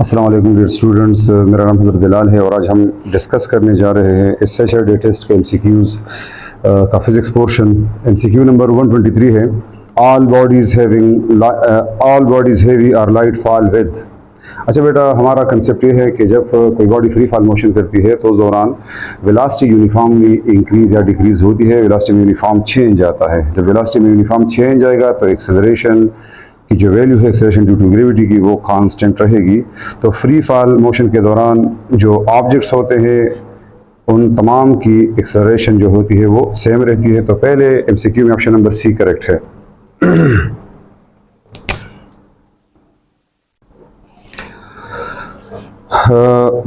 अस्सलाम वालेकुम dear students, मेरा नाम हज़रत बिलाल है और आज हम डिस्कस करने जा रहे हैं एसेसर डे टेस्ट के एमसीक्यूज़ का फिज़िक्स पोर्शन। एमसीक्यू नंबर 123 है, all bodies heavy or light fall with. अच्छा बेटा, हमारा कंसेप्ट ये है कि जब कोई बॉडी फ्री फॉल मोशन करती है तो उस दौरान वेलोसिटी यूनिफॉर्मली इंक्रीज़ या डिक्रीज़ होती है, वेलोसिटी में यूनिफॉर्म चेंज आता है। जब वेलोसिटी में यूनिफॉर्म चेंज आएगा तो एक्सेलरेशन की जो वैल्यू है एक्सेलरेशन ड्यू टू ग्रेविटी की वो कांस्टेंट रहेगी। तो फ्री फॉल मोशन के दौरान जो ऑब्जेक्ट्स होते हैं उन तमाम की एक्सेलरेशन जो होती है वो सेम रहती है। तो पहले एमसीक्यू में ऑप्शन नंबर सी करेक्ट है।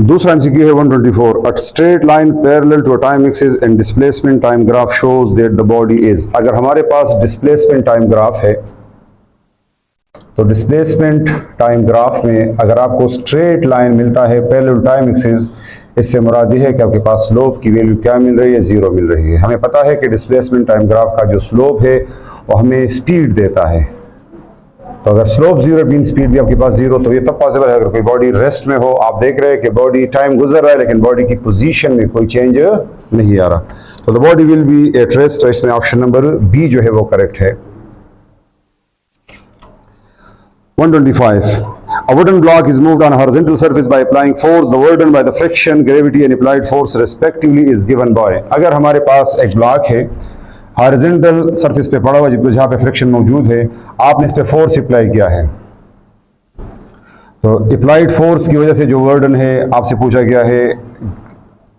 दूसरा एमसीक्यू है 124, a straight line parallel to a time axis and displacement time graph shows that the body is. अगर हमारे पास डिस्प्लेसमेंट टाइम ग्राफ है तो डिस्प्लेसमेंट टाइम ग्राफ में अगर आपको स्ट्रेट लाइन मिलता है पैरेलल टाइम एक्सिस, इससे मुराद ये है कि आपके पास स्लोप की वैल्यू क्या मिल रही है, जीरो मिल रही है। हमें पता है कि डिस्प्लेसमेंट टाइम ग्राफ का जो स्लोप है वो हमें स्पीड देता है। तो अगर स्लोप जीरो मीन स्पीड भी आपके पास जीरो, तो ये तब पॉसिबल है अगर कोई बॉडी रेस्ट में हो, आप देख रहे हैं कि बॉडी टाइम गुजर रहा है लेकिन बॉडी की पोजीशन में कोई चेंज नहीं आ रहा, तो the body will B at rest. तो इसमें ऑप्शन नंबर बी जो है वो करेक्ट है। 125, a wooden block is moved on a horizontal surface by applying force, the burden by the friction, gravity and applied force respectively is given by। अगर हमारे पास एक block है हॉरिजॉन्टल सरफेस पे पड़ा हुआ जहाँ पे फ्रिक्शन मौजूद है, आपने इस पे फोर्स अप्लाई किया है, तो अप्लाइड फोर्स की वजह से जो वर्डन है आपसे पूछा गया है,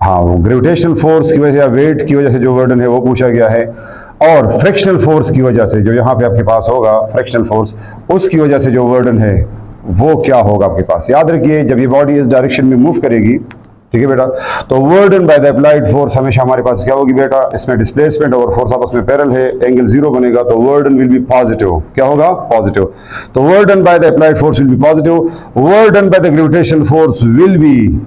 हाँ वो ग्रेविटेशनल फोर्स की वजह से या वेट की वजह से जो वर्डन है वो पूछा गया है, और फ्रिक्शनल फोर्स की वजह से जो यहाँ पे आपके पास होगा फ्रिक्शनल फोर्स, उसकी वजह से जो वर्डन है वो क्या होगा आपके पास। याद रखिए जब ये बॉडी इस डायरेक्शन में मूव करेगी, ठीक है बेटा, तो work done by the applied force हमेशा हमारे पास क्या होगी बेटा, इसमें डिस्प्लेसमेंट और फोर्स आपस में पैरेलल है, एंगल जीरो बनेगा तो वर्डन विल बी पॉजिटिव। क्या होगा? पॉजिटिव। तो work done by the applied force will be positive, work done by the gravitational force will be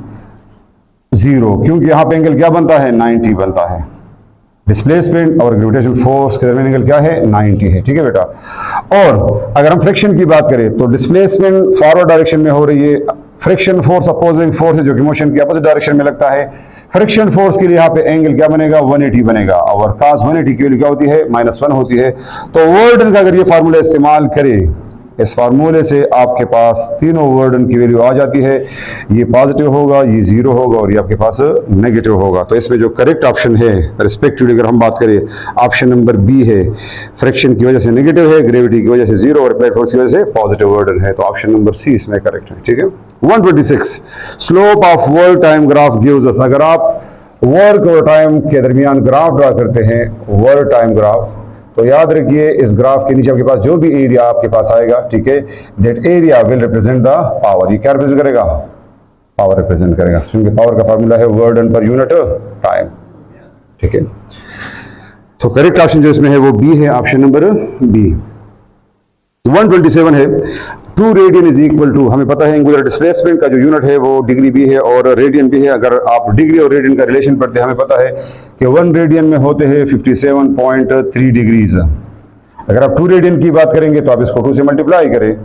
zero, क्योंकि यहाँ पे एंगल क्या बनता है, 90 बनता है। डिस्प्लेसमेंट और ग्रेविटेशनल फोर्स के दरमियान एंगल क्या है, 90 है, ठीक है बेटा। और अगर हम फ्रिक्शन की बात करें तो डिस्प्लेसमेंट फॉरवर्ड डायरेक्शन में हो रही है, फ्रिक्शन फोर्स अपोजिंग फोर्स है जो कि मोशन की अपोजिट डायरेक्शन में लगता है। फ्रिक्शन फोर्स के लिए यहाँ पे एंगल क्या बनेगा, 180 बनेगा, और cos 180 की वैल्यू क्या होती है, -1 होती है। तो वर्डन का अगर ये फार्मूला इस्तेमाल करें, इस फार्मूले से आपके पास तीनों वर्डन की वैल्यू आ जाती है, ये पॉजिटिव होगा, ये जीरो होगा और ये आपके पास नेगेटिव होगा। तो इसमें जो करेक्ट ऑप्शन है रिस्पेक्टिवली अगर हम बात करें, ऑप्शन नंबर बी है, फ्रिक्शन की वजह से नेगेटिव है, ग्रेविटी की वजह से जीरो और अप्लाइड फोर्स की वजह से पॉजिटिव वर्डन है। तो ऑप्शन नंबर सी इसमें करेक्ट है, ठीक है। 126, slope of work time graph gives us. अगर आप वर्क और टाइम के दरमियान ग्राफ ड्रा करते हैं, वर्क टाइम ग्राफ, तो याद रखिए इस ग्राफ के नीचे आपके पास जो भी एरिया आपके पास आएगा, ठीक है, that area will represent the power. ये क्या रिप्रेजेंट करेगा, पावर रिप्रेजेंट करेगा, क्योंकि पावर का फार्मूला है वर्डन पर यूनिट टाइम, ठीक है। तो करेक्ट ऑप्शन जो इसमें है वो बी है, ऑप्शन नंबर बी। 127 है, 2 रेडियन इज इक्वल टू, हमें पता है एंगुलर डिस्प्लेसमेंट का जो यूनिट है वो डिग्री भी है और रेडियन भी है। अगर आप डिग्री और रेडियन का रिलेशन पढ़ते हैं, हमें पता है कि 1 रेडियन में होते हैं 57.3 डिग्रीज। अगर आप 2 रेडियन की बात करेंगे तो आप इसको 2 से मल्टीप्लाई करें,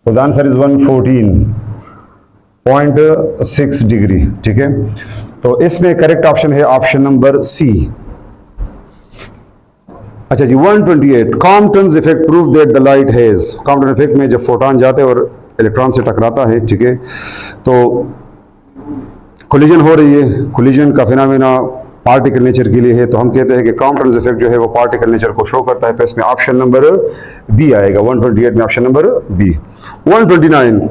तो द आंसर इज 114.6 डिग्री, ठीक है। तो इसमें करेक्ट ऑप्शन है ऑप्शन नंबर सी। अच्छा जी, 128, Compton's effect prove that the light has. Compton effect में जब फोटॉन जाते हैं और इलेक्ट्रॉन से टकराता है, ठीक है, तो कोलिजन हो रही है, कोलिजन का फिनोमेना पार्टिकल नेचर के लिए है, तो हम कहते हैं कि कॉम्पटन्स इफेक्ट जो है वो पार्टिकल नेचर को शो करता है। तो इसमें ऑप्शन नंबर बी आएगा, 128 में option number B. 129,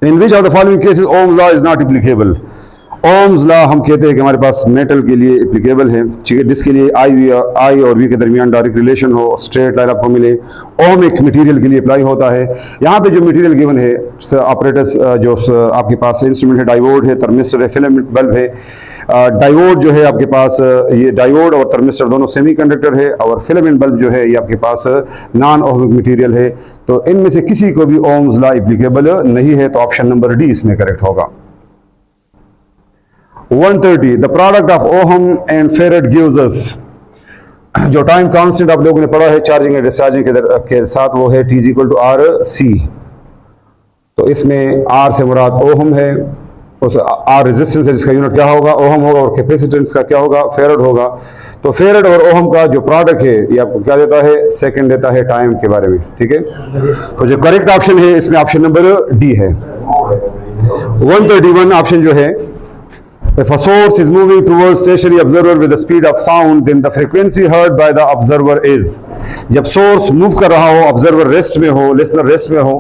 in which of the following cases Ohm's law is not applicable. Ohm's law हम कहते हैं कि हमारे पास मेटल के लिए एप्लीकेबल है, ठीक है, जिसके लिए आई और वी के दरमियान डायरेक्ट रिलेशन हो, स्ट्रेट लाइन आपको मिले। ओम एक मटेरियल के लिए अप्लाई होता है। यहाँ पे जो मटेरियल गिवन है ऑपरेटर्स, जो आपके पास इंस्ट्रूमेंट है, डायोड है, थर्मिस्टर है, फिलामेंट बल्ब है। डायोड जो है आपके पास, ये डायोड और थर्मिस्टर दोनों सेमीकंडक्टर है, और फिलामेंट बल्ब जो है ये आपके पास नॉन ओहमिक मटेरियल है। तो इनमें से किसी को भी ओम्स लॉ एप्लीकेबल नहीं है, तो ऑप्शन नंबर डी इसमें करेक्ट होगा। 130, the product of ohm and फेरेड gives us. जो टाइम कांस्टेंट आप लोगों ने पढ़ा है चार्जिंग एंड डिस्चार्जिंग के साथ, वो है T = RC। तो इसमें आर से मुराद ओहम है, उस आर रेजिस्टेंस है जिसका यूनिट क्या होगा, ओहम होगा, और कैपेसिटेंस का क्या होगा, फेरड होगा। तो फेरड और ओहम का जो प्रोडक्ट है ये आपको क्या देता है, सेकंड देता है टाइम के बारे में, ठीक है। तो जो करेक्ट ऑप्शन है इसमें ऑप्शन नंबर डी है। 131 ऑप्शन जो है, if a source is moving towards stationary observer with the speed of sound, then the frequency heard by the observer is, जब सोर्स मूव कर रहा हो, ऑब्जर्वर रेस्ट में हो, लिसनर रेस्ट में हो,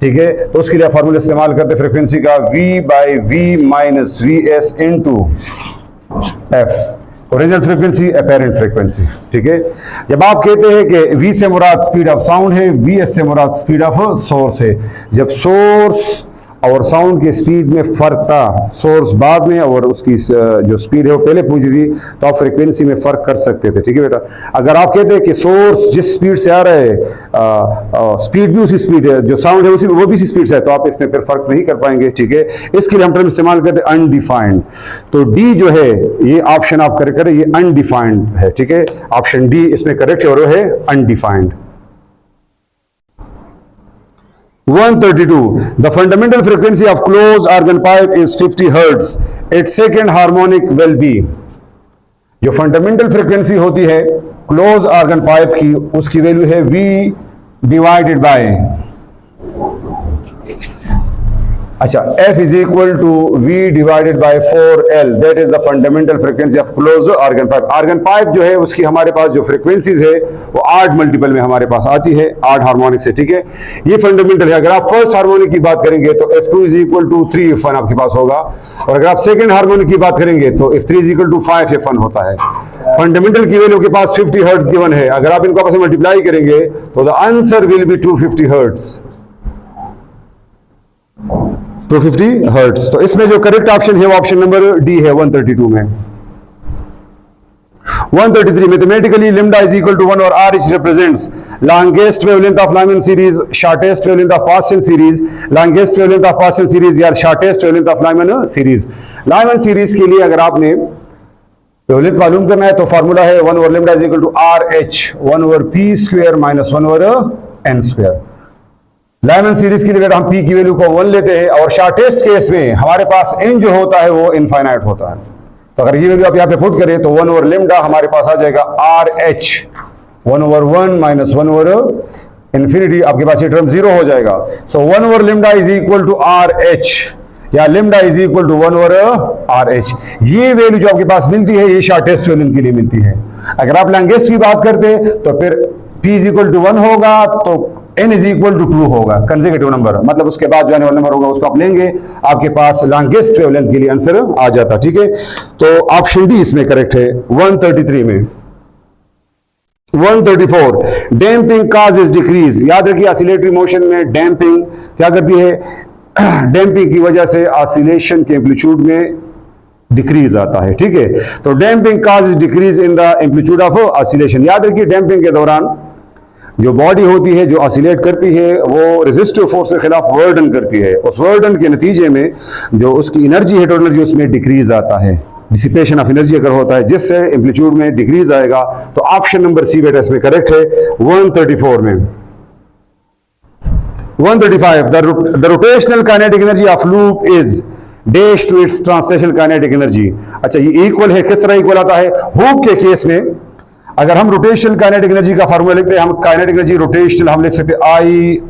ठीक है, तो उसके लिए फार्मूला इस्तेमाल करते हैं फ्रीक्वेंसी का v/v minus VS into F, original frequency apparent frequency, ठीक है। जब आप कहते हैं कि v से मुराद स्पीड ऑफ साउंड है, vs से मुराद स्पीड ऑफ सोर्स है, जब सोर्स और साउंड की स्पीड में फर्क था, सोर्स बाद में और उसकी जो स्पीड है वो पहले पूछी थी, तो आप फ्रीक्वेंसी में फर्क कर सकते थे, ठीक है बेटा। अगर आप कहते हैं कि सोर्स जिस स्पीड से आ रहा है, स्पीड भी उसी स्पीड है, जो साउंड है उसी वो भी उसी स्पीड से है, तो आप इसमें फिर फर्क नहीं कर पाएंगे, ठीक है। इसके लिए हम टर्म इस्तेमाल करते हैं अनडिफाइंड। तो डी जो है ये ऑप्शन आप करेक्ट करें, ये अनडिफाइंड है, ठीक है। ऑप्शन डी इसमें करेक्ट है और वो है undefined. 132. The fundamental frequency of closed organ pipe is 50 Hz. Its second harmonic will be, जो फंडामेंटल फ्रीक्वेंसी होती है क्लोज ऑर्गन पाइप की, उसकी वैल्यू है V डिवाइडेड बाय, अच्छा, F is equal to V divided by 4L, that is the fundamental frequency of closed organ pipe. Organ pipe जो है उसकी हमारे पास जो फ्रीक्वेंसीज है वो 8 मल्टीपल में हमारे पास आती है, 8 हार्मोनिक से, ठीक है। ये फंडामेंटल है। अगर आप फर्स्ट हार्मोनिक की बात करेंगे तो F2 is equal to 3F1 आपके पास होगा, और अगर आप सेकंड हार्मोनिक की बात करेंगे तो F3 is equal to 5F1 होता है। फंडामेंटल की वैल्यू के पास 50 हर्ट्ज गिवन है, अगर आप इनको आपस में मल्टीप्लाई करेंगे तो the answer will be 250 hertz, 250 hertz. तो इसमें जो करेक्ट ऑप्शन है वो ऑप्शन नंबर डी है 132 में। 133 mathematically lambda is equal to 1 और R which represents longest wavelength of Lyman series, shortest wavelength of Paschen series, longest wavelength of Paschen series या shortest wavelength of Lyman series। Lyman series के लिए अगर आपने wavelength मालूम करना है तो फार्मूला है 1 over lambda is equal to RH 1 over p square minus 1 over n square. Lyman series के लिए अगर हम p की वैल्यू को 1 लेते हैं और शॉर्टेस्ट केस में हमारे पास n जो होता है वो इनफाइनाइट होता है, तो अगर ये वैल्यू आप यहाँ पे पुट करें तो 1 ओवर लेमडा हमारे पास आ जाएगा RH 1 over 1 minus 1 over infinity, आपके पास ये टर्म 0 हो जाएगा। So 1 over lambda is equal to RH या lambda is equal to 1 over RH। ये वैल्यू जो आपके पास मिलती है ये शॉर्टेस्ट वेवलेंथ के लिए मिलती है। अगर आप लॉन्गेस्ट की बात करते तो फिर p इज इक्वल टू 1 होगा तो n इज इक्वल टू 2 होगा, कंसेक्यूटिव नंबर, मतलब उसके बाद जो आने वाला नंबर होगा उसको आप लेंगे, आपके पास लॉन्गेस्ट वेवलेंथ के लिए आंसर आ जाता, ठीक है। तो ऑप्शन डी इसमें करेक्ट है 133 में। 134 डैम्पिंग काजेस डिक्रीज, याद रखिए ऑसिलेटरी मोशन में डैम्पिंग क्या करती है, डैम्पिंग की वजह से ऑसिलेशन के एम्पलीट्यूड में डिक्रीज आता है, ठीक है। तो damping causes decrease in the amplitude of oscillation. याद रखिए डैम्पिंग के दौरान जो बॉडी होती है जो ऑसिलेट करती है वो रेजिस्टिव फोर्स के खिलाफ वर्डन करती है, उस वर्डन के नतीजे में जो उसकी एनर्जी है, टोटल एनर्जी, उसमें डिक्रीज आता है, डिसिपेशन ऑफ एनर्जी अगर होता है जिससे एम्पलीट्यूड में डिक्रीज आएगा। तो ऑप्शन नंबर सी बेटा इसमें करेक्ट है 134 में। 135 the rotational kinetic energy of loop is dash to its translational kinetic energy. अच्छा, ये इक्वल है, किस तरह इक्वल आता है, हुक के केस में अगर हम रोटेशनल काइनेटिक एनर्जी का फार्मूला लिखते हैं, हम काइनेटिक एनर्जी रोटेशनल हम लिख सकते हैं I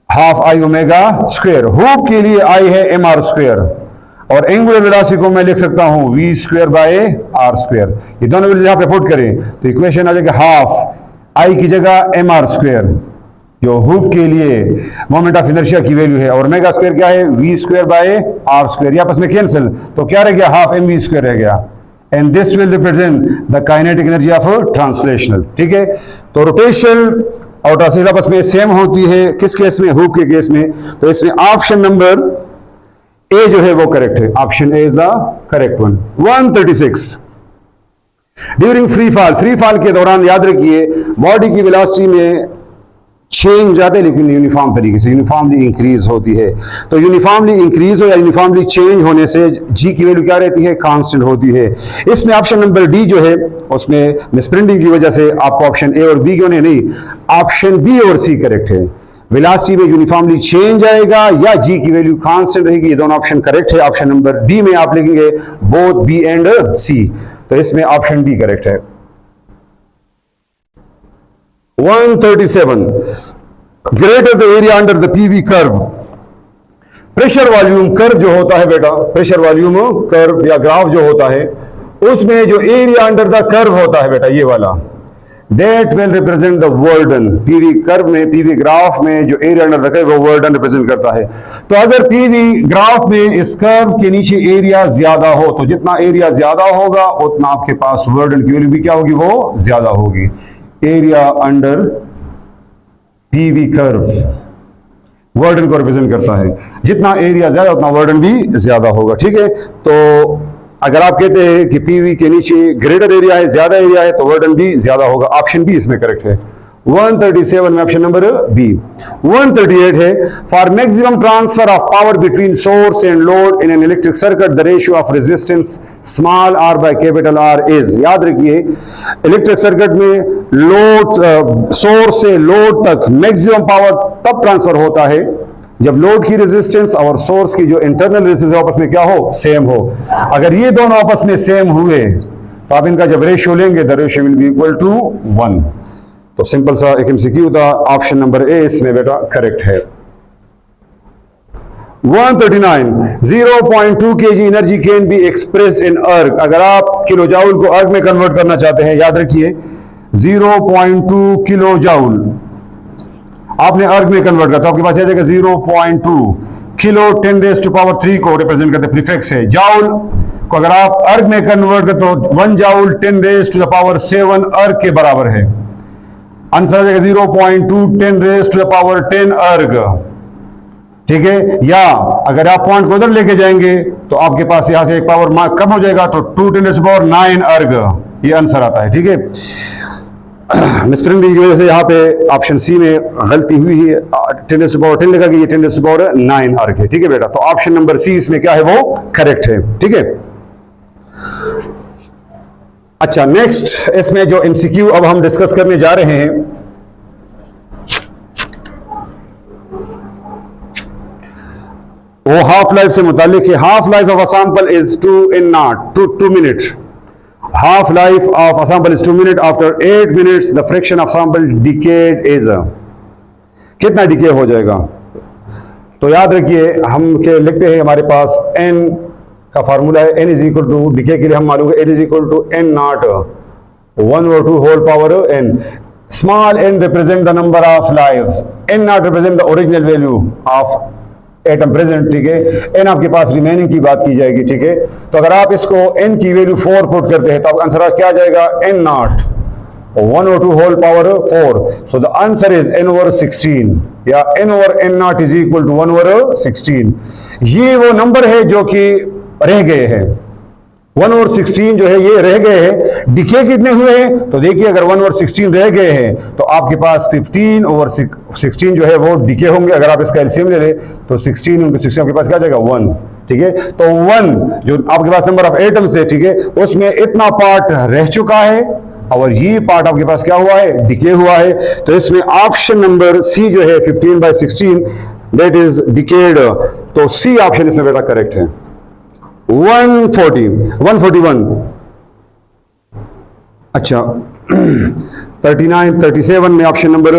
half I omega square, hook के लिए I है mr स्क्वायर, और एंगुलर वेलोसिटी को मैं लिख सकता हूं v square by r square. ये दोनों वैल्यू यहां पे पुट करें तो इक्वेशन आ जाएगा हाफ I की जगह mr स्क्वायर जो हुक के लिए मोमेंट ऑफ इनर्शिया की वैल्यू है, और ओमेगा स्क्वायर क्या है v square by r square, ये आपस में कैंसिल, तो क्या रह गया हाफ mv स्क्वायर रह गया, and this will represent the kinetic energy of a translational, ठीक है। तो रोटेशनल और ट्रांसलेशनल आपस में सेम होती है, किस केस में, हुक के केस में। तो इसमें ऑप्शन नंबर ए जो है वो करेक्ट है, option A is the correct one. 136 during free fall के दौरान याद रखिए बॉडी की वेलोसिटी में चेंज जाते हैं लेकिन यूनिफॉर्म तरीके से, यूनिफॉर्मली इंक्रीज होती है। तो यूनिफॉर्मली इंक्रीज हो या यूनिफॉर्मली चेंज होने से जी की वैल्यू क्या रहती है, कांस्टेंट होती है। इसमें ऑप्शन नंबर डी जो है उसमें मिसप्रिंटिंग की वजह से आपको ऑप्शन ए और बी क्यों नहीं, ऑप्शन बी और सी करेक्ट है। वेलोसिटी में यूनिफॉर्मली चेंज आएगा या जी की वैल्यू कांस्टेंट रहेगी। ये दोनों ऑप्शन करेक्ट है। ऑप्शन नंबर डी में आप लिखेंगे बोथ बी एंड सी, तो इसमें ऑप्शन डी करेक्ट है। 137 greater the area under the PV curve. Pressure volume curve जो होता है बेटा, प्रेशर वॉल्यूम कर्व या ग्राफ जो होता है, उसमें जो एरिया अंडर द कर्व होता है बेटा, ये वाला, that will represent the वर्डन। PV curve में, पीवी ग्राफ में जो एरिया अंडर द कर्व वो वर्डन रिप्रेजेंट करता है। तो अगर पीवी ग्राफ में इस कर्व के नीचे एरिया ज्यादा हो, तो जितना एरिया ज्यादा होगा उतना आपके पास वर्डन की वैल्यू भी क्या होगी, वो ज्यादा होगी। एरिया अंडर पीवी कर्व वर्डन को रिप्रेजेंट करता है। जितना एरिया ज्यादा उतना वर्डन भी ज्यादा होगा, ठीक है। तो अगर आप कहते हैं कि पीवी के नीचे ग्रेटर एरिया है, ज्यादा एरिया है, तो वर्डन भी ज्यादा होगा। ऑप्शन बी इसमें करेक्ट है। 137 में ऑप्शन नंबर बी। 138 है for maximum transfer of power between source and load in an electric circuit the ratio of resistance small R by capital R is. याद रखिए, इलेक्ट्रिक सर्किट में load, source से load तक maximum power तब transfer होता है जब load की रेजिस्टेंस और सोर्स की जो इंटरनल रेजिस्टेंस आपस में क्या हो, सेम हो। अगर ये दोनों आपस में सेम हुए तो आप इनका जब रेशियो लेंगे the ratio will be equal to 1। तो सिंपल सा एक एमसीक्यू था। ऑप्शन नंबर ए इसमें बेटा करेक्ट है। 139 0.2 kg energy can be expressed in अर्ग। अगर आप किलो जाउल को अर्ग में कन्वर्ट करना चाहते हैं, याद रखिए 0.2 किलो जाउल आपने अर्ग में कन्वर्ट करता, तो आपके पास आ जाएगा 0.2 किलो 10⁻³ को रिप्रेजेंट करते प्रीफिक्स है। जाउल को अगर आप अर्ग में कन्वर्ट करते तो 1 जाउल 10⁻7 अर्ग के बराबर है। आंसर आ जाएगा 0.2 10⁻10 अर्ग, ठीक है। या अगर आप पॉइंट को उधर लेके जाएंगे तो आपके पास यहां से एक पावर मार्क कम हो जाएगा, तो 2 10⁻9 अर्ग ये आंसर आता है, ठीक है। मिसप्रिंटिंग की वजह से यहाँ पे ऑप्शन सी में गलती हुई है, 10⁻10 लिखा कि ये 10⁻9 अर्ग है, ठीक है बेटा। तो ऑप्शन नंबर सी इसमें क्या है, वो करेक्ट है, ठीक है। अच्छा, नेक्स्ट इसमें जो एमसीक्यू अब हम डिस्कस करने जा रहे हैं, वो हाफ लाइफ से मुतालिक है। Half life of a sample is 2 minute. Half life of a sample is 2 minutes. After 8 minutes, the fraction of sample decayed is कितना डिके हो जाएगा? तो याद रखिए, हम के लिखते हैं, हमारे पास n का फार्मूला है, n is equal to, decay के लिए हम मालूम है n is equal to n naught 1/2 whole power n। Small n represent the number of lives, n naught represent the original value of atom present, ठीक है। n आपके पास remaining की बात की जाएगी, ठीक है। तो अगर आप इसको n की वैल्यू 4 पुट करते हैं तो आंसर क्या आ जाएगा, n naught 1/2 whole power 4। So the answer is n/16 या n/n not is equal to 1/16। ये वो नंबर है जो कि रह गए हैं, 1/16 जो है ये रह गए हैं। डिके कितने हुए हैं, तो देखिए अगर 1/16 रह गए हैं तो आपके पास 15/16 जो है वो डिके होंगे। अगर आप इसका एलसीएम ले लें तो 16 × 16 आपके पास क्या आ जाएगा, 1, ठीक है। तो 1 जो आपके पास नंबर ऑफ एटम्स थे, ठीक है, उसमें इतना पार्ट रह चुका है और ये पार्ट आपके पास क्या हुआ है, डिके हुआ है। तो इसमें ऑप्शन नंबर सी जो है 15/16 दैट इज डिकेड, तो सी ऑप्शन इसमें बेटा करेक्ट है। 141 अच्छा 39 37 में ऑप्शन नंबर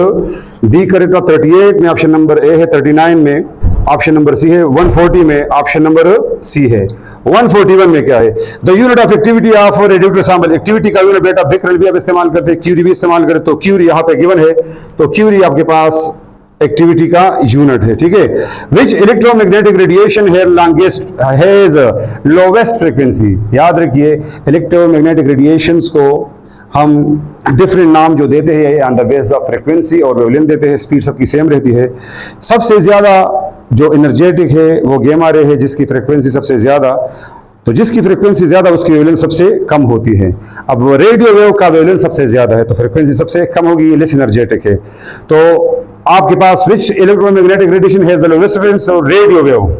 बी करेक्ट, 38 में ऑप्शन नंबर ए है, 39 में ऑप्शन नंबर सी है, 140 में ऑप्शन नंबर सी है। 141 में क्या है, the unit of activity of radioactive sample. Activity का यूनिट बेटा बेकरल भी आप इस्तेमाल करते हैं, क्यूरी भी इस्तेमाल करते, तो क्यूरी यहाँ पे गिवन है, तो क्यूरी आपके पास एक्टिविटी का यूनिट है, ठीक है। Which electromagnetic radiation has lowest frequency. याद रखिए, इलेक्ट्रोमैग्नेटिक रेडिएशंस को हम डिफरेंट नाम जो देते हैं on the base of frequency और वेवलेंथ देते हैं, स्पीड सबकी सेम रहती है। सबसे ज्यादा जो एनर्जेटिक है वो गामा रे है, जिसकी फ्रीक्वेंसी सबसे ज्यादा, तो जिसकी फ्रीक्वेंसी ज्यादा उसकी वेवलेंथ सबसे कम होती है। अब रेडियो वेव का वेवलेंथ सबसे ज्यादा है तो फ्रीक्वेंसी सबसे कम होगी, ये लेस एनर्जेटिक है। तो आपके पास which electromagnetic radiation has the lowest frequency, तो रेडियो वेव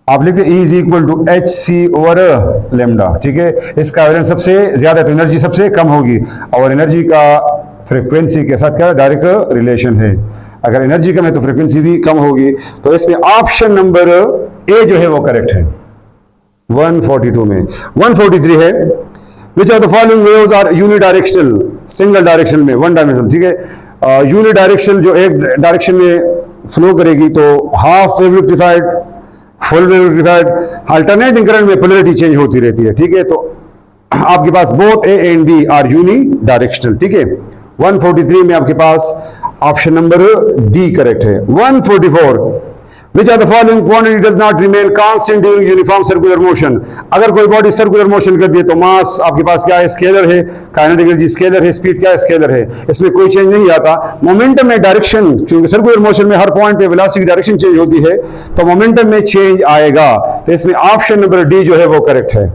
आप लिखते E is equal to hc/λ, ठीक है। इसका वेवलेंथ सबसे ज्यादा तो एनर्जी सबसे कम होगी, और एनर्जी का फ्रीक्वेंसी के साथ क्या डायरेक्ट रिलेशन है। अगर एनर्जी कम है तो फ्रीक्वेंसी भी कम होगी। तो इसमें ऑप्शन नंबर ए जो है वो करेक्ट है 142 में। 143 है which of the following waves are unidirectional, single direction में, वन डायमेंशनल, ठीक है। यूनिडायरेक्शनल जो एक डायरेक्शन में फ्लो करेगी तो half wave rectified, full wave rectified, alternating current में पोलैरिटी चेंज होती रहती है, ठीक है। तो आपके पास both A and B are unidirectional, ठीक है। 143 में आपके पास ऑप्शन नंबर डी करेक्ट है। 144 which are the following quantity does not remain constant during uniform circular motion. अगर कोई बॉडी सर्कुलर मोशन करती है तो मास आपके पास क्या है, स्केलर है, काइनेटिक एनर्जी स्केलर है, स्पीड क्या है, स्केलर है, इसमें कोई चेंज नहीं आता। मोमेंटम में डायरेक्शन, चूंकि सर्कुलर मोशन में हर पॉइंट पे वेलोसिटी डायरेक्शन चेंज होती है तो मोमेंटम में चेंज आएगा। तो इसमें ऑप्शन नंबर डी जो है वो करेक्ट है।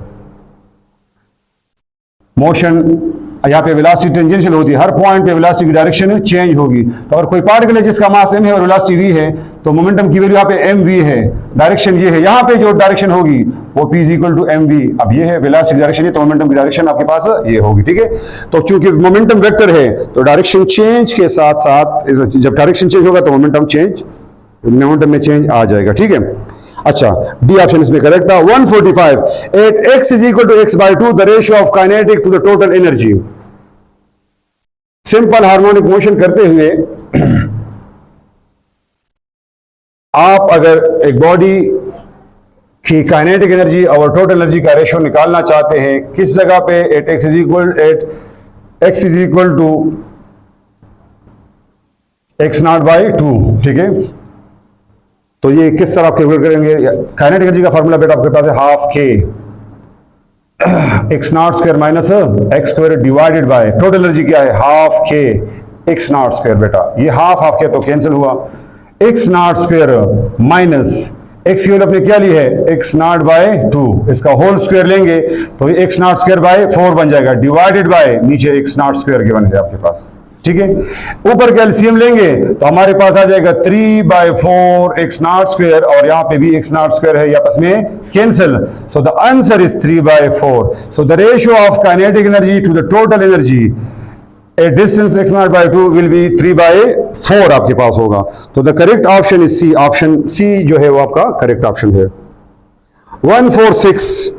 मोशन यहाँ पे वेलोसिटी टेंजेंशियल होती है, हर पॉइंट पे वेलोसिटी की डायरेक्शन चेंज होगी। तो अगर कोई पार्टिकल है जिसका मास m है और वेलोसिटी v है तो मोमेंटम की वैल्यू यहाँ पे mv है, डायरेक्शन ये है, यहाँ पे जो डायरेक्शन होगी वो p is equal to mv। अब ये है वेलोसिटी डायरेक्शन, तो मोमेंटम की डायरेक्शन आपके पास ये होगी, ठीक है। तो चूंकि मोमेंटम वेक्टर है तो डायरेक्शन चेंज के साथ साथ जब डायरेक्शन चेंज होगा तो मोमेंटम में चेंज आ जाएगा, ठीक है। अच्छा, डी ऑप्शन इसमें करेक्ट था। 145 at x is equal to x by 2 the ratio of kinetic to the total energy. Simple harmonic motion करते हुए आप अगर एक बॉडी की काइनेटिक एनर्जी और टोटल एनर्जी का रेशियो निकालना चाहते हैं, किस जगह पे at x is equal to x naught by 2, ठीक है। तो ये किस तरह आप कैलकुलेट करेंगे? काइनेटिक एनर्जी का फार्मूला बेटा आपके पास है हाफ के x not square minus x square divided by total energy क्या है, हाफ के एक्स नॉट स्क्वायर। बेटा ये हाफ के तो कैंसिल हुआ, x not square minus x की वैल्यू आपने क्या ली है, एक्स नॉट बाय 2, इसका होल स्क्वायर लेंगे तो ये एक्स नॉट स्क्वायर बाय 4 बन जाएगा, डिवाइडेड बाय नीचे एक्स नॉट स्क्वायर गिवन है आपके पास, ठीक है। ऊपर का एलसीएम लेंगे तो हमारे पास आ जाएगा 3/4 एक्स नॉट स्क्वायर, और यहाँ पे भी एक्स नॉट स्क्वायर है, आपस में cancel. So the answer is 3/4। So the ratio of kinetic energy to the total energy at distance x naught by 2 will be 3/4 आपके पास होगा। तो the correct option is C, option C जो है वो आपका करेक्ट ऑप्शन है। 146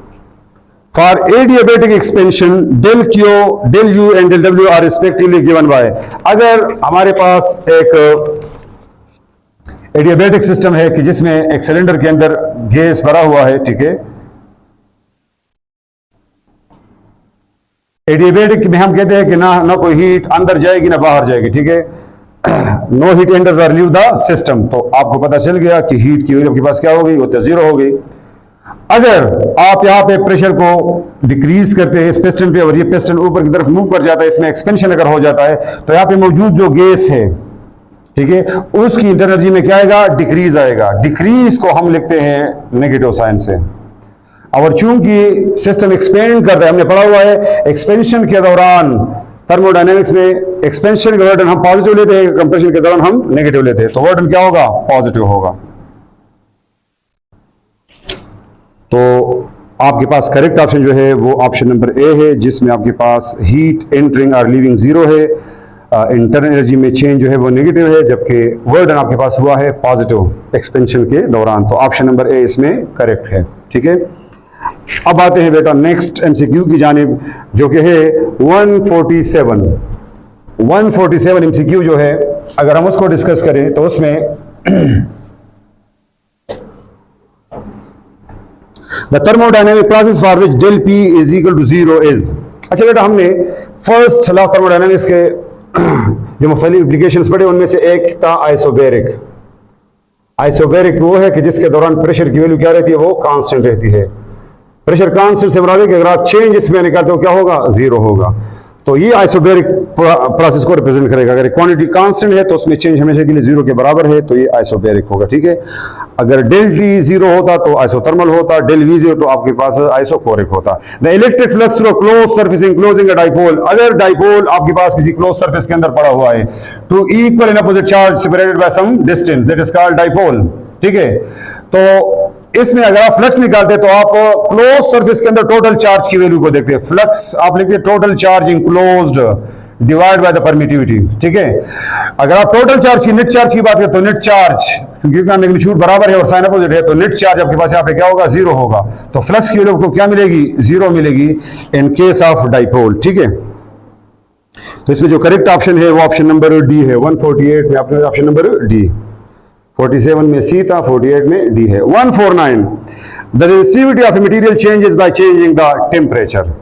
For adiabatic expansion, del Q, del U and del W are respectively given by। अगर हमारे पास एक एडियाबेटिक सिस्टम है कि जिसमें एक सिलेंडर के अंदर गैस भरा हुआ है, ठीक है। एडियाबेटिक में हम कहते हैं कि ना कोई हीट अंदर जाएगी ना बाहर जाएगी, ठीक है। नो हीट एंटर्स और लीव द सिस्टम। तो आपको पता चल गया कि हीट की वैल्यू आपके पास क्या हो गई, वो तो 0 हो गई। अगर आप यहाँ पे प्रेशर को डिक्रीज करते हैं इस पिस्टन पे और ये पिस्टन ऊपर की तरफ मूव कर जाता है, इसमें एक्सपेंशन अगर हो जाता है तो यहाँ पे मौजूद जो गैस है, ठीक है, उसकी एनर्जी में क्या आएगा, डिक्रीज आएगा। डिक्रीज को हम लिखते हैं नेगेटिव साइन से। और चूंकि सिस्टम एक्सपेंड कर रहा है, हमने पढ़ा हुआ है एक्सपेंशन के दौरान थर्मोडायनेमिक्स में एक्सपेंशन का वर्डन हम पॉजिटिव लेते हैं, कंप्रेशन के दौरान हम नेगेटिव लेते हैं, तो वर्डन क्या होगा, पॉजिटिव होगा। तो आपके पास करेक्ट ऑप्शन जो है वो ऑप्शन नंबर ए है, जिसमें आपके पास हीट एंटरिंग और लीविंग 0 है, इंटरनल एनर्जी में चेंज जो है वो नेगेटिव है, जबकि वर्डन आपके पास हुआ है पॉजिटिव एक्सपेंशन के दौरान। तो ऑप्शन नंबर ए इसमें करेक्ट है, ठीक है। अब आते हैं बेटा नेक्स्ट एमसीक्यू की जानिब, जो कि है 147। 147 एमसीक्यू जो है, अगर हम उसको डिस्कस करें तो उसमें The thermodynamic process for which del P is equal to 0 is। अच्छा बेटा, हमने फर्स्ट लॉ ऑफ थर्मोडायनेमिक्स के जो मुख्तलिफ एप्लीकेशंस पढ़े उनमें से एक था आइसोबैरिक। आइसोबैरिक वो है कि जिसके दौरान प्रेशर की वैल्यू क्या रहती है, वो कांस्टेंट रहती है। प्रेशर कांस्टेंट से मुराद है कि अगर आप चेंज इसमें निकालते हो क्या होगा, 0 होगा। तो ये आइसोबैरिक प्रोसेस को रिप्रेजेंट करेगा। अगर क्वांटिटी कांस्टेंट है तो उसमें चेंज हमेशा के लिए 0 के बराबर है, तो ये आइसोबैरिक होगा, ठीक है। अगर डेल टी 0 होता तो आइसोथर्मल होता, डेल वी 0 तो आपके पास आइसोकोरिक होता। The electric flux through close surface enclosing a dipole. अगर डाइपोल आपके पास किसी क्लोज सरफेस के अंदर पड़ा हुआ है, two equal in opposite charge separated by some distance, that is called dipole, ठीक है। तो इसमें अगर आप फ्लक्स निकालते हैं तो आप क्लोज सरफेस के अंदर टोटल चार्ज की वैल्यू को देखते हैं। फ्लक्स आप लिखते हैं total charge enclosed divide by the permittivity. ठीक है, अगर आप टोटल चार्ज की नेट चार्ज की बात करें तो नेट चार्ज, क्योंकि मैग्नीट्यूड बराबर है और साइन अपोजिट है, तो नेट चार्ज आपके पास यहाँ पे क्या होगा, जीरो होगा। तो फ्लक्स की वैल्यू को क्या मिलेगी, जीरो मिलेगी इन केस ऑफ डाइपोल। ठीक है, तो इसमें जो करेक्ट ऑप्शन है वो ऑप्शन नंबर डी है। 148 में आपने ऑप्शन नंबर डी, 47 में सी था, 48 में डी है। 149, the resistivity of a material changes by changing the temperature.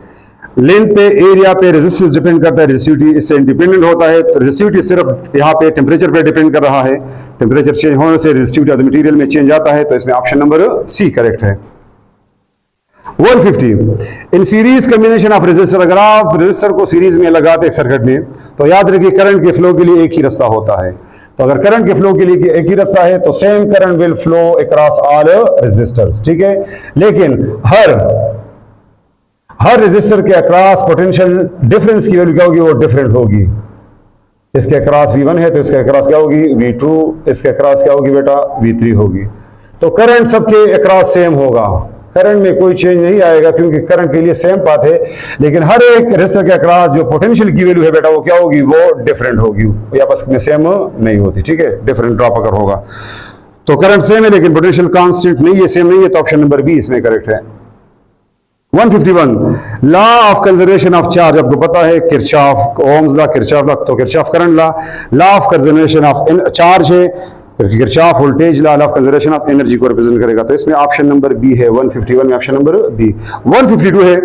Length पे, एरिया पे रेजिस्टेंस डिपेंड करता है, रेजिस्टिविटी इससे इंडिपेंडेंट होता है। तो रेजिस्टिविटी सिर्फ यहाँ पे टेम्परेचर पे डिपेंड कर रहा है, टेम्परेचर चेंज होने से रेजिस्टिविटी ऑफ द मटेरियल में चेंज आता है। तो इसमें ऑप्शन नंबर सी करेक्ट है। 150, in series combination of resistor, अगर आप रेजिस्टर को सीरीज में लगाते एक सर्किट में, तो याद रखिए करंट के फ्लो के लिए एक ही रास्ता होता है। तो अगर करंट के फ्लो के लिए एक ही रास्ता है तो same current will flow across all resistors. ठीक है, लेकिन हर रेजिस्टर के अक्रॉस पोटेंशियल डिफरेंस की वैल्यू क्या होगी, वो डिफरेंट होगी। इसके अक्रॉस V1 है तो इसके अक्रॉस क्या होगी, V2, इसके अक्रॉस क्या होगी बेटा, V3 होगी। तो करंट सबके अक्रॉस सेम होगा, करंट में कोई चेंज नहीं आएगा क्योंकि करंट के लिए सेम पाथ है। लेकिन हर एक रेजिस्टर के अक्रॉस जो पोटेंशियल की वैल्यू है बेटा वो क्या होगी, वो डिफरेंट होगी, वो आपस में सेम नहीं होती। ठीक है, डिफरेंट ड्रॉप अगर होगा तो करंट सेम है लेकिन पोटेंशियल कांस्टेंट नहीं है, सेम नहीं है, तो ऑप्शन नंबर बी इसमें करेक्ट है। 151, law of conservation of charge, आपको पता है Kirchhoff Ohm's law, Kirchhoff law, तो Kirchhoff current law of conservation of charge है, Kirchhoff voltage law of conservation of energy को रिप्रेजेंट करेगा। तो इसमें ऑप्शन नंबर बी है। 151 में ऑप्शन नंबर बी। 152 है,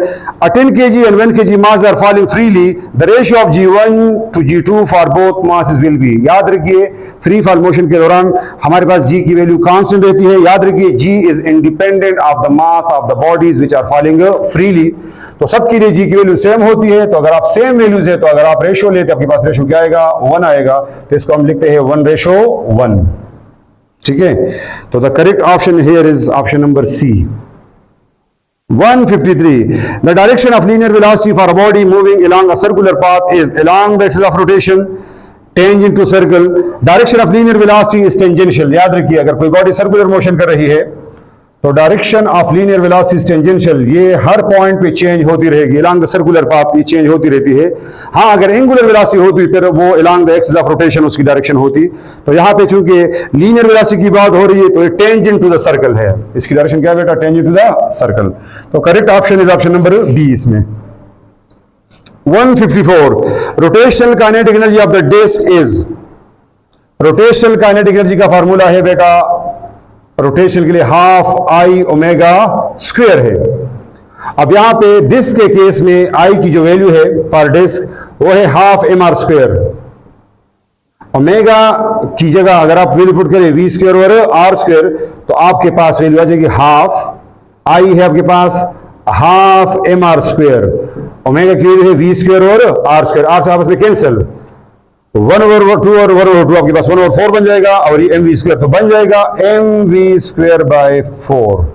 अ 10 kg and 1 kg mass are falling freely, the ratio of G1 to G2 for both masses will be। याद रखिए free fall motion के दौरान हमारे पास G की वैल्यू कांस्टेंट रहती है। याद रखिए G is independent of the mass of the bodies which are falling freely. तो सबके लिए G की वैल्यू सेम होती है। तो अगर आप सेम वैल्यूज है तो अगर आप रेशो लेते आपके पास रेशो क्या आएगा, 1 आएगा। तो इसको हम लिखते हैं 1:1। ठीक है, तो the correct option here is option number C. 153, the direction of linear velocity for a body moving along a circular path is along the axis of rotation, tangent to circle. Direction of linear velocity is tangential। याद रखिए अगर कोई body circular motion कर रही है तो direction of linear velocity is tangential, ये हर point पे चेंज होती रहेगी, अलॉन्ग द सर्कुलर पाथ ये चेंज होती रहती है। हाँ, अगर एंगुलर वेलोसिटी होती फिर वो along the axis of rotation उसकी डायरेक्शन होती। तो यहाँ पे चूंकि लीनियर वेलोसिटी की बात हो रही है तो ये टेंजेंट टू द सर्कल है, इसकी डायरेक्शन क्या बेटा, टेंजेंट टू द सर्कल। तो correct option is option number B इसमें। 154, rotational kinetic energy of the disc is, rotational kinetic energy का फार्मूला है बेटा रोटेशन के लिए हाफ आई ओमेगा स्क्वायर है। अब यहां पे डिस्क के केस में आई की जो वैल्यू है पर डिस्क वो है half M R square. Omega की जगह अगर आप वैल्यू पुट करें वी स्क्वायर और आर स्क्वायर तो आपके पास वैल्यू आ जाएगी हाफ, आई है आपके पास half M R square, omega की वैल्यू है वी स्क्वायर और आर स्क्वायर, आर से आपस में कैंसिल, 1/2 और 1/2 आपके पास 1/4 बन जाएगा और ये mv स्क्वायर तो बन जाएगा mv square by 4।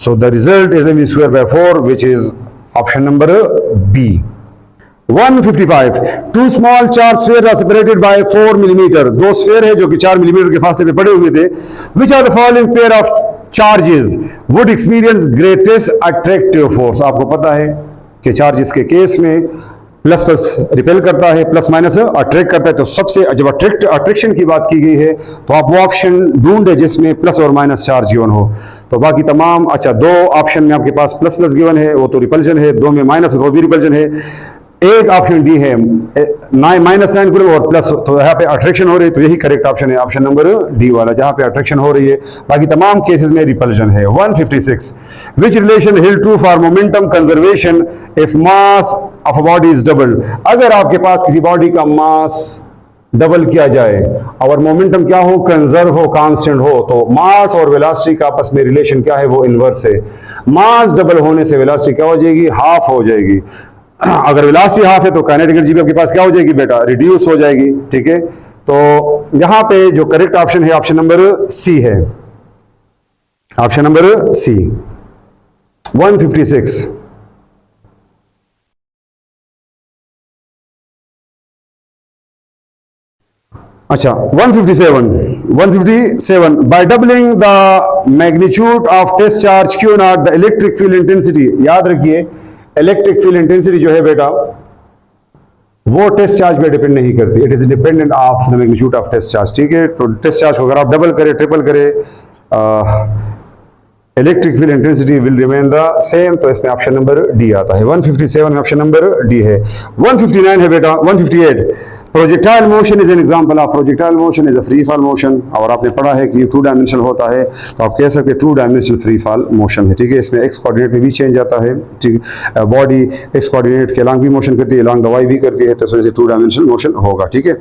So the result is mv square by 4 which is option number B. 155, two small charge sphere are separated by 4 millimetre, दो स्फीयर है जो कि 4 मिलीमीटर के फासले पे पड़े हुए थे। Which are the following pair of charges would experience greatest attractive force. आपको पता है कि चार्जेस के केस में प्लस प्लस रिपेल करता है, प्लस माइनस अट्रैक्ट करता है। तो सबसे जब अट्रैक्शन की बात की गई है तो आप वो ऑप्शन ढूंढे जिसमें प्लस और माइनस चार्ज गिवन हो। तो बाकी तमाम अच्छा दो ऑप्शन में आपके पास प्लस प्लस गिवन है वो तो रिपल्जन है, दो में माइनस है तो वो भी रिपल्जन है। एक ऑप्शन डी है -9 कूलम और प्लस, तो यहाँ पे अट्रैक्शन हो रही है तो यही करेक्ट ऑप्शन है ऑप्शन नंबर डी वाला जहां पे अट्रैक्शन हो रही है, बाकी तमाम केसेस में रिपल्जन है। 156, विच रिलेशन हिल true for momentum conservation if mass of a body is double. अगर आपके पास किसी बॉडी का मास डबल किया जाए और मोमेंटम क्या हो, कंजर्व हो, कांस्टेंट हो, तो मास और वेलोसिटी का आपस में रिलेशन क्या है, वो इनवर्स है। मास डबल होने से वेलोसिटी क्या हो जाएगी, हाफ हो जाएगी। अगर वेलोसिटी हाफ है तो काइनेटिक एनर्जी भी आपके पास क्या हो जाएगी बेटा, रिड्यूस हो जाएगी। ठीक है, तो यहां पे जो करेक्ट ऑप्शन है ऑप्शन नंबर सी है, ऑप्शन नंबर सी। 156, अच्छा 157 by doubling the magnitude of test charge Q not the electric field intensity. याद रखिए इलेक्ट्रिक फील्ड इंटेंसिटी जो है बेटा वो टेस्ट चार्ज पे डिपेंड नहीं करती, it is dependent of the magnitude of test charge, ठीक है। तो टेस्ट चार्ज को अगर आप डबल करें, ट्रिपल करें, electric field intensity will remain the same, तो इसमें ऑप्शन नंबर डी आता है। 157 में ऑप्शन नंबर डी है। 159 है बेटा, 158 projectile motion is an example of projectile motion is a free fall motion, और आपने पढ़ा है कि 2 डायमेंशनल होता है, तो आप कह सकते हैं 2 डायमेंशनल फ्री फॉल मोशन है, ठीक है। इसमें एक्स कोऑर्डिनेट में भी चेंज आता है, ठीक है। बॉडी एक्स कोऑर्डिनेट के अलॉन्ग भी मोशन करती है, अलॉन्ग द वाई भी करती है, तो इस वजह से 2 डायमेंशनल मोशन होगा, ठीक है।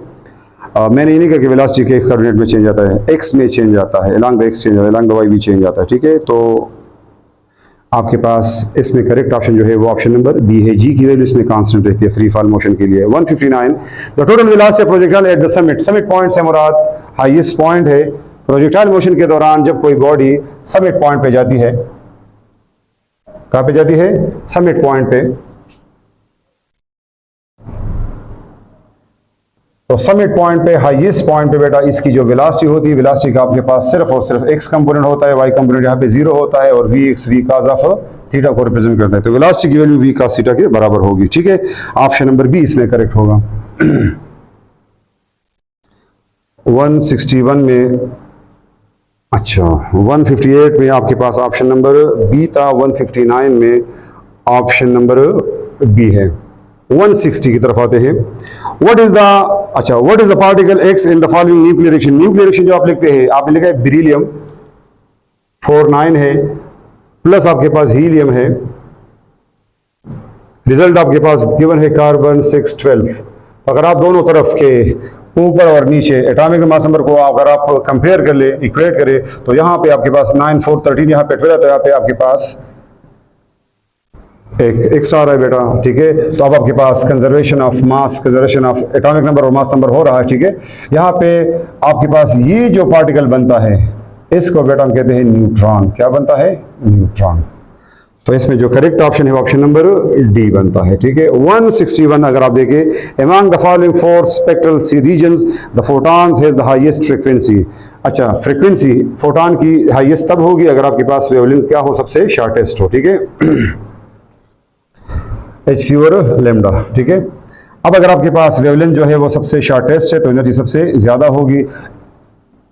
मैंने ये नहीं कहा कि वेलोसिटी के एक्स कोऑर्डिनेट में चेंज आता है, एक्स में चेंज आता है, अलॉन्ग द एक्स चेंज आता है, अलॉन्ग द वाई भी चेंज आता है, ठीक है। तो आपके पास इसमें करेक्ट ऑप्शन जो है वो ऑप्शन नंबर बी है। जी की वैल्यू इसमें कांस्टेंट रहती है फ्री फॉल मोशन के लिए। 159 the total velocity of projectile at the summit, summit point से मुराद हाईएस्ट पॉइंट है। प्रोजेक्टाइल मोशन के दौरान जब कोई बॉडी समिट पॉइंट पे जाती है, कहां पे जाती है? समिट पॉइंट पे, तो समिट पॉइंट पे, हाईएस्ट पॉइंट पे बेटा इसकी जो वेलोसिटी होती है, वेलोसिटी का आपके पास सिर्फ और सिर्फ एक्स कंपोनेंट होता है, वाई कंपोनेंट यहाँ पे 0 होता है, और V X V cos of theta को रिप्रेजेंट करता है, तो वेलोसिटी की वैल्यू वी कॉस थीटा के बराबर होगी, ठीक है। ऑप्शन नंबर बी इसमें करेक्ट होगा। 161 में, अच्छा 158 में आपके पास ऑप्शन नंबर बी था, 159 में ऑप्शन नंबर बी है। 160 की तरफ आते हैं। व्हाट इज द, अच्छा what is the particle x in the following nuclear reaction, nuclear reaction जो आप लिखते हैं, आपने लिखा है बेरिलियम 49 है, प्लस आपके पास हीलियम है, रिजल्ट आपके पास गिवन है कार्बन 612। अगर आप दोनों तरफ के ऊपर और नीचे एटॉमिक मास नंबर को अगर आप कंपेयर कर ले, इक्वेट करें, तो यहाँ पे आपके पास 9 4 13 यहाँ पे 12, तो यहाँ पे आपके पास एक एक्स्ट्रा आ रहा है बेटा, ठीक है। तो अब आपके पास conservation of mass, conservation of atomic number और मास नंबर हो रहा है, ठीक है। यहाँ पे आपके पास ये जो पार्टिकल बनता है इसको बेटा हम कहते हैं न्यूट्रॉन। क्या बनता है? न्यूट्रॉन। तो इसमें जो करेक्ट ऑप्शन है वो ऑप्शन नंबर डी बनता है, ठीक है। 161 अगर आप देखें, among the following 4 spectral regions the photons has the highest frequency. अच्छा, फ्रीक्वेंसी फोटॉन की हाईएस्ट तब होगी अगर आपके पास वेवलेंथ क्या हो, सबसे शॉर्टेस्ट हो, ठीक है। HC और लैम्डा, ठीक है। अब अगर आपके पास वेवलेंथ जो है वो सबसे शॉर्टेस्ट है तो एनर्जी सबसे ज्यादा होगी।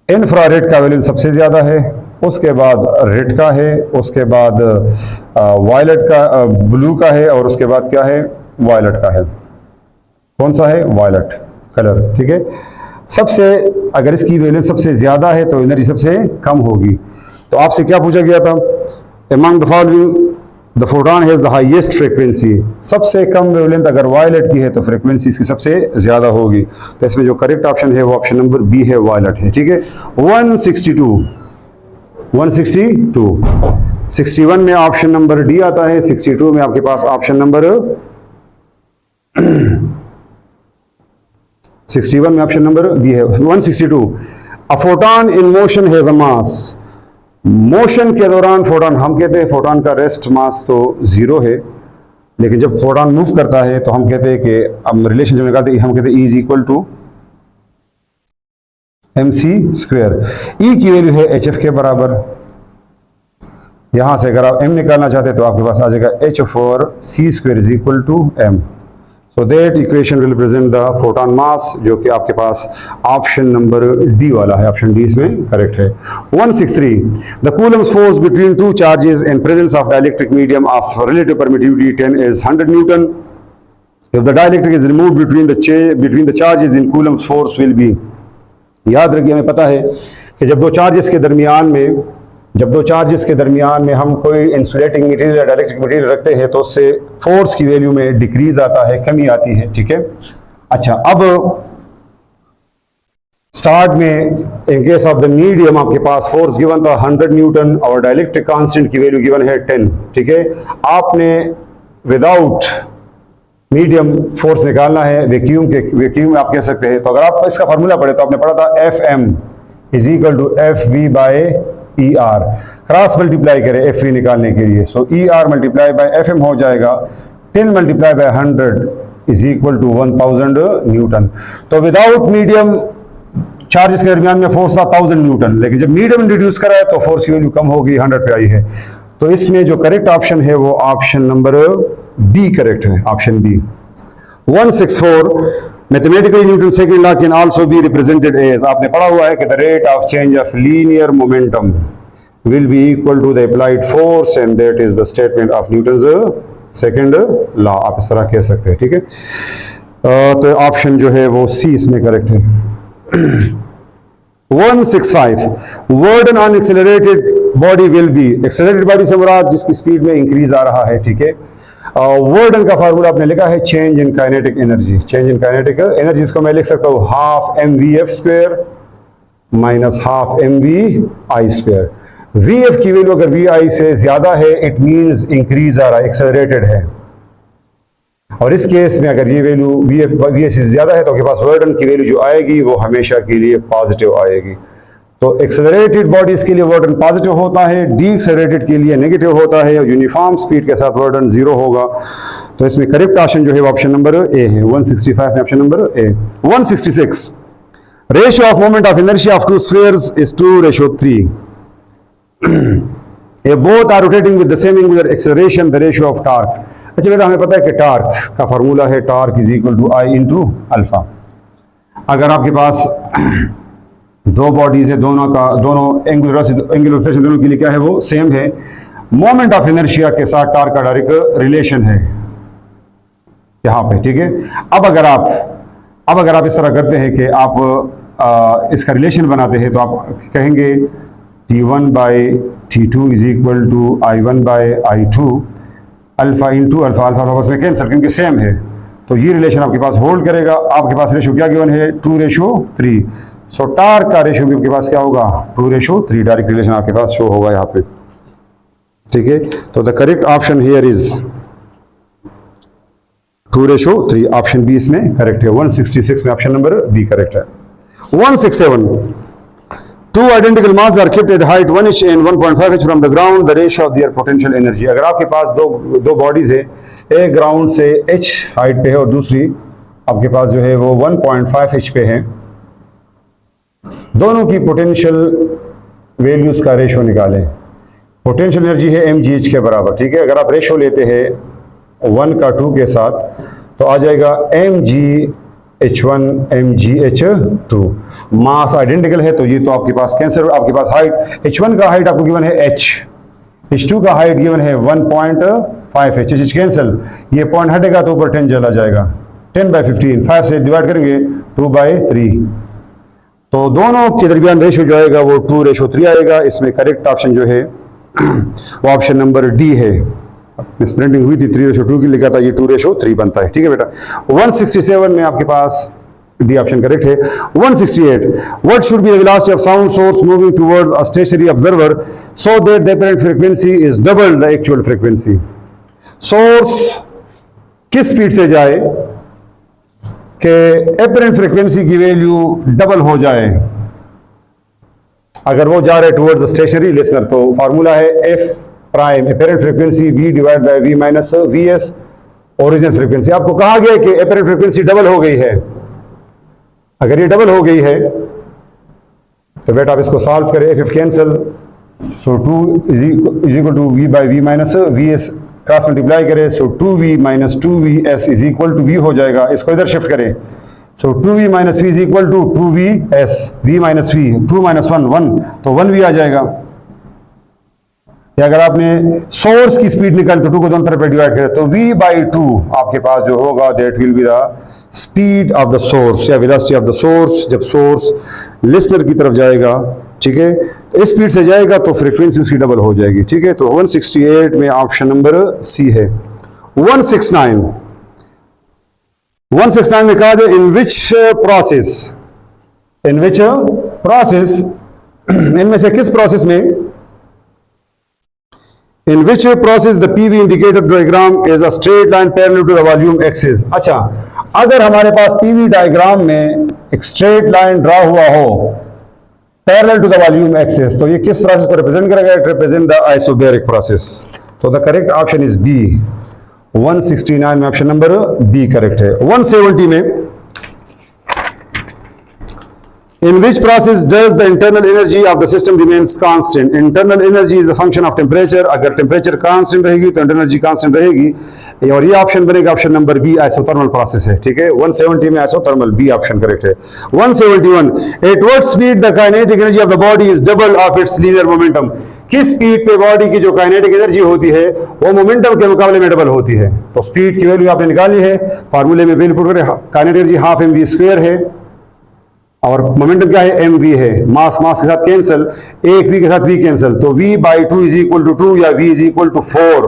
इंफ्रारेड का वेवलेंथ सबसे ज्यादा है, उसके बाद रेड का है, उसके बाद वायलेट का, ब्लू का है, और उसके बाद क्या है? वायलेट का है। कौन सा है? वायलेट कलर, ठीक है। सबसे अगर इसकी वेवलेंथ सबसे ज्यादा है तो एनर्जी सबसे कम होगी। तो आपसे क्या पूछा गया था? Among the following the photon has the highest frequency, सबसे कम वेवलेंथ अगर वायलेट की है तो फ्रीक्वेंसी इसकी सबसे ज्यादा होगी। तो इसमें जो करेक्ट ऑप्शन है वो ऑप्शन नंबर बी है, वायलेट है, ठीक है। 162 61 में ऑप्शन नंबर डी आता है, 62 में आपके पास ऑप्शन नंबर 61 में ऑप्शन नंबर बी है। 162 अ photon in motion has a mass, motion के दौरान फोटॉन, हम कहते हैं फोटॉन का रेस्ट मास तो 0 है, लेकिन जब फोटॉन मूव करता है तो हम कहते हैं कि अब रिलेशन जब निकालते हैं हम कहते हैं E is equal to mc²। E की वैल्यू है HF के बराबर। यहां से अगर आप m निकालना चाहते हैं तो आपके पास आ जाएगा H/c² is equal to m। So that equation will represent the photon mass, जो कि आपके पास ऑप्शन नंबर डी वाला है, ऑप्शन डी इसमें करेक्ट है। 163 the Coulomb's force between 2 charges in presence of dielectric medium of relative permittivity 10 is 100 Newton. If the dielectric is removed between the charges in Coulomb's force will B. याद रखिए, हमें पता है कि जब दो चार्जेस के दरमियान में हम कोई इंसुलेटिंग मटेरियल या डाइलेक्ट्रिक मटेरियल रखते हैं तो उससे फोर्स की वैल्यू में डिक्रीज आता है, कमी आती है, ठीक है। अच्छा, अब स्टार्ट में in case of the medium आपके पास फोर्स गिवन था 100 न्यूटन और डाइलेक्ट्रिक कांस्टेंट की वैल्यू गिवन है 10, ठीक है। आपने विदाउट मीडियम फोर्स निकालना है, वैक्यूम आप कह सकते हैं। तो अगर आप इसका फार्मूला पढ़े तो आपने पढ़ा था Fm is equal to FV by ER, cross multiply करें FV निकालने के लिए, so ER multiply by FM हो जाएगा 10 multiply by 100 is equal to 1000 newton. तो विदाउट मीडियम चार्जेस के दरमियान में फोर्स था 1000 न्यूटन, लेकिन जब मीडियम इंट्रोड्यूस करा है तो फोर्स की वैल्यू कम होगी, 100 पे आई है। तो इसमें जो करेक्ट ऑप्शन है वो ऑप्शन नंबर बी करेक्ट है, option B. 164 mathematically newton second law can also be represented as, आपने पढ़ा हुआ है कि the rate of change of linear momentum will be equal to the applied force and that is the statement of Newton's second law, आप इस तरह कह सकते हैं, ठीक है। तो ऑप्शन जो है वो सी इसमें करेक्ट है। 165 work done on accelerated body will be, accelerated body से मुराद जिसकी स्पीड में इंक्रीज आ रहा है, ठीक है। वर्डन का फार्मूला आपने लिखा है change in kinetic energy, change in kinetic energy इसको मैं लिख सकता हूँ half mvf² minus half mvi²। vf की वैल्यू अगर vi से ज्यादा है इट मींस इंक्रीज आ रहा है, एक्सेलरेटेड है, और इस केस में अगर ये वैल्यू vs से ज्यादा है तो आपके पास वर्डन की वैल्यू जो आएगी वो हमेशा के लिए पॉजिटिव आएगी। तो एक्सेलरेटेड बॉडीज के लिए वर्डन पॉजिटिव होता है, डी एक्सेलरेटेड के लिए नेगेटिव होता है, और यूनिफॉर्म स्पीड के साथ वर्डन 0 होगा। तो इसमें करेक्ट ऑप्शन जो है वो ऑप्शन नंबर ए है, 165 में option number A. 166 ratio of moment of inertia of two spheres is 2:3। Both are rotating with the same angular acceleration, the ratio of torque. अच्छा बेटा हमें पता है कि टॉर्क का फार्मूला है torque is equal to I into alpha. अगर आपके पास दो बॉडीज है, दोनों एंगुलर रोटेशन दोनों के लिए क्या है वो सेम है, मोमेंट ऑफ इनर्शिया के साथ टॉर्क का डायरेक्ट रिलेशन है यहां पे, ठीक है। अब अगर आप इस तरह करते हैं कि आप इसका रिलेशन बनाते हैं तो आप कहेंगे T1 by T2 is equal to I1 by I2 alpha into alpha, alpha आपस में कैंसिल क्योंकि सेम है, तो ये रिलेशन आपके पास होल्ड करेगा। आपके पास रेशियो क्या गिवन है 2:3, सो टॉर्क का रेशियो भी आपके पास क्या होगा 2:3, डायरेक्ट रिलेशन आपके पास शो होगा यहाँ पे, ठीक है। तो the correct option here is 2:3, option B इसमें करेक्ट है। 166 में ऑप्शन नंबर बी करेक्ट है। 167 two identical masses are kept at height 1 inch and 1.5 inch from the ground, the ratio of their potential energy। अगर आपके पास दो bodies है, एक ground से h हाइट पे है और दूसरी आपके पास जो है वो 1.5 inch पे है, दोनों की पोटेंशियल वैल्यूज का रेशियो निकालें। पोटेंशियल एनर्जी है mgh के बराबर, ठीक है। अगर आप रेशियो लेते हैं 1 का 2 के साथ तो आ जाएगा mgh1 mgh2, मास आइडेंटिकल है तो ये तो आपके पास कैंसिल, आपके पास हाइट h1 का हाइट आपको गिवन है h, h2 का हाइट गिवन है 1.5 h कैंसिल, ये पॉइंट हटेगा तो ऊपर 10 चला जाएगा, 10/15, 5 से डिवाइड करेंगे 2/3, तो दोनों के दरमियान रेशियो जो आएगा वो 2:3 आएगा। इसमें करेक्ट ऑप्शन जो है वो ऑप्शन नंबर डी है। प्रिंटिंग हुई थी 3:2 की, लिखा था ये 2:3 बनता है, ठीक है बेटा। 167 में आपके पास डी ऑप्शन करेक्ट है। 168 what should be the velocity of sound source moving towards a stationary observer so that the apparent frequency is double the actual frequency. Source किस स्पीड से जाए कि अपरेंट फ्रीक्वेंसी की वैल्यू डबल हो जाए। अगर वो जा रहे टुवर्ड्स द स्टेशनरी लिसनर तो फार्मूला है F prime apparent frequency v divide by v minus vs original frequency. आपको कहा गया कि अपरेंट फ्रीक्वेंसी डबल हो गई है, अगर ये डबल हो गई है तो बेटा आप इसको सॉल्व करें, F cancel, so 2 is equal to v by v minus vs, cross multiply करें so 2v minus 2vs is equal to v हो जाएगा। इसको इधर शिफ्ट करें so 2v minus v is equal to 2vs, v minus v 2 minus 1 1 तो 1v आ जाएगा। या अगर आपने सोर्स की स्पीड निकाल तो 2 को दोनों तरफ डिवाइड करें तो v/2 आपके पास जो होगा that will be the speed of the source या वेलोसिटी ऑफ द सोर्स। जब सोर्स लिसनर की तरफ जाएगा, ठीक है, इस स्पीड से जाएगा तो फ्रीक्वेंसी उसकी डबल हो जाएगी, ठीक है। तो 168 में ऑप्शन नंबर सी है। 169 में कहा जाए इन विच प्रोसेस इनमें से किस प्रोसेस में in which process the PV indicator diagram is a straight line parallel to the volume axis। अच्छा, अगर हमारे पास PV डायग्राम में एक स्ट्रेट लाइन ड्रा हुआ हो parallel to the volume axis तो ये किस प्रोसेस को रिप्रेजेंट करेगा? It represent the isobaric process. तो the correct option is B. 169 में ऑप्शन नंबर बी करेक्ट है। 170 में In which process does the internal energy of the system remains constant? Internal energy is a function of temperature. अगर temperature constant रहेगी तो internal energy constant रहेगी और ये option बनेगा option number B, isothermal process है, ठीक है। 170 में आइसोथर्मल बी ऑप्शन करेक्ट है। 171 at what speed the kinetic energy of the body is double of its linear momentum? किस स्पीड पे बॉडी की जो काइनेटिक एनर्जी होती है वो मोमेंटम के मुकाबले में डबल होती है। तो स्पीड की वैल्यू आपने निकाली है, फार्मूले में वैल्यू पुट करें, kinetic energy half mv square है और मोमेंटम क्या है, mv है। मास मास के साथ कैंसिल, एक v के साथ v कैंसिल, तो v by 2 is equal to 2 या v is equal to 4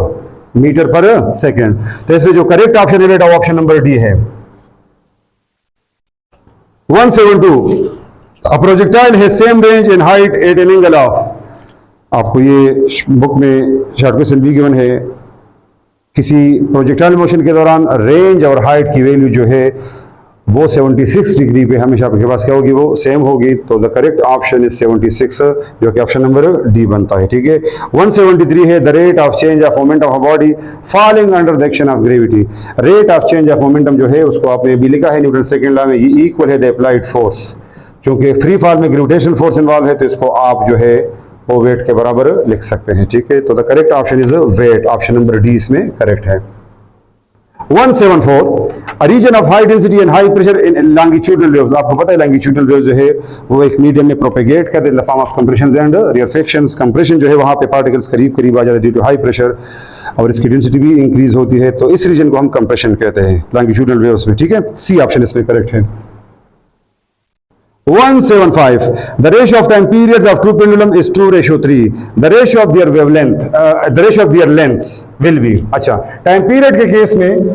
metre पर सेकेंड। तो इसमें जो करेक्ट ऑप्शन है बेटा ऑप्शन नंबर डी है। 172 a projectile has same range in height at an angle of, आपको ये बुक में शॉर्ट क्वेश्चन भी गिवन है, किसी प्रोजेक्टाइल मोशन के दौरान रेंज और हाइट की वैल्यू जो है वो 76 डिग्री पे हमेशा आपके पास क्या होगी, वो सेम होगी। तो द करेक्ट ऑप्शन इज 76 जो कि ऑप्शन नंबर डी बनता है, ठीक है। 173 है the rate of change of momentum of body falling under the action of gravity. Rate of change of momentum जो है उसको आपने भी लिखा है न्यूटन सेकंड लॉ में, ये इक्वल है द अप्लाइड फोर्स। क्योंकि फ्री फॉल में ग्रेविटेशनल फोर्स इन्वॉल्व है तो इसको आप जो है वो वेट के बराबर लिख सकते हैं, ठीक है। तो the correct option is wait, option number D इसमें करेक्ट है। 174 a region of high density and high pressure in longitudinal waves. आपको पता है लॉन्गिट्यूडनल वेव्स जो है वो एक मीडियम में प्रोपेगेट करते हैं in the form of compressions and rarefactions. Compression जो है वहां पे पार्टिकल्स करीब करीब आ जाते हैं ड्यू टू हाई प्रेशर और इसकी डेंसिटी भी इंक्रीज होती है, तो इस रीजन को हम कंप्रेशन कहते हैं लॉन्गिट्यूडनल वेव्स में, ठीक है। सी ऑप्शन इसमें करेक्ट है। 175 the ratio of time periods of two pendulum is 2:3, the ratio of their wavelength the ratio of their lengths will be। अच्छा, टाइम पीरियड के केस में,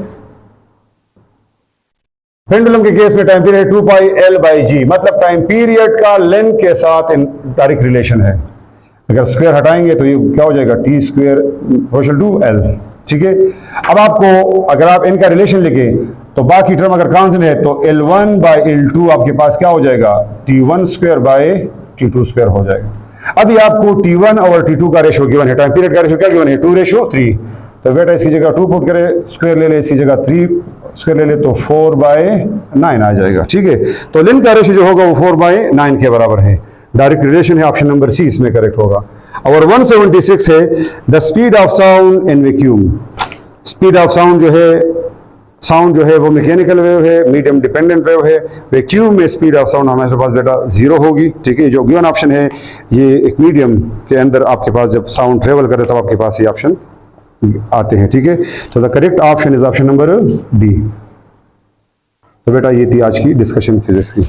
पेंडुलम के केस में time period 2 pi L by G, मतलब time period का length के साथ direct relation है। अगर स्क्वायर हटाएंगे तो ये क्या हो जाएगा, T square proportional to L, ठीक है। अब आपको अगर आप इनका रिलेशन लिखें तो बाकी टर्म अगर कांस्टेंट है तो L1 बाई L2 आपके पास क्या हो जाएगा, T1 square by T2 square हो जाएगा। अभी आपको T1 और T2 का रेशो गिवन है, टाइम पीरियड का रेशो क्या गिवन है, 2:3। तो बेटा इसकी जगह 2 पुट करे, स्क्वायर ले ले, इसकी जगह 3 स्क्वायर ले ले तो 4/9 आ जाएगा, ठीक है। तो लेंथ का रेशो जो होगा वो 4/9 के बराबर है। डायरेक्ट रिलेशन है, ऑप्शन नंबर सी इसमें करेक्ट होगा। और 176 है the speed of sound in vacuum. Speed of sound जो है वो मैकेनिकल वेव है, मीडियम डिपेंडेंट वेव है। वैक्यूम में स्पीड ऑफ साउंड हमारे पास बेटा 0 होगी, ठीक है। जो गिवन ऑप्शन है ये एक मीडियम के अंदर आपके पास जब साउंड ट्रेवल करे तब आपके पास ये ऑप्शन आते हैं, ठीक है। तो the correct option is option number D. तो बेटा ये थी आज की डिस्कशन फिजिक्स की।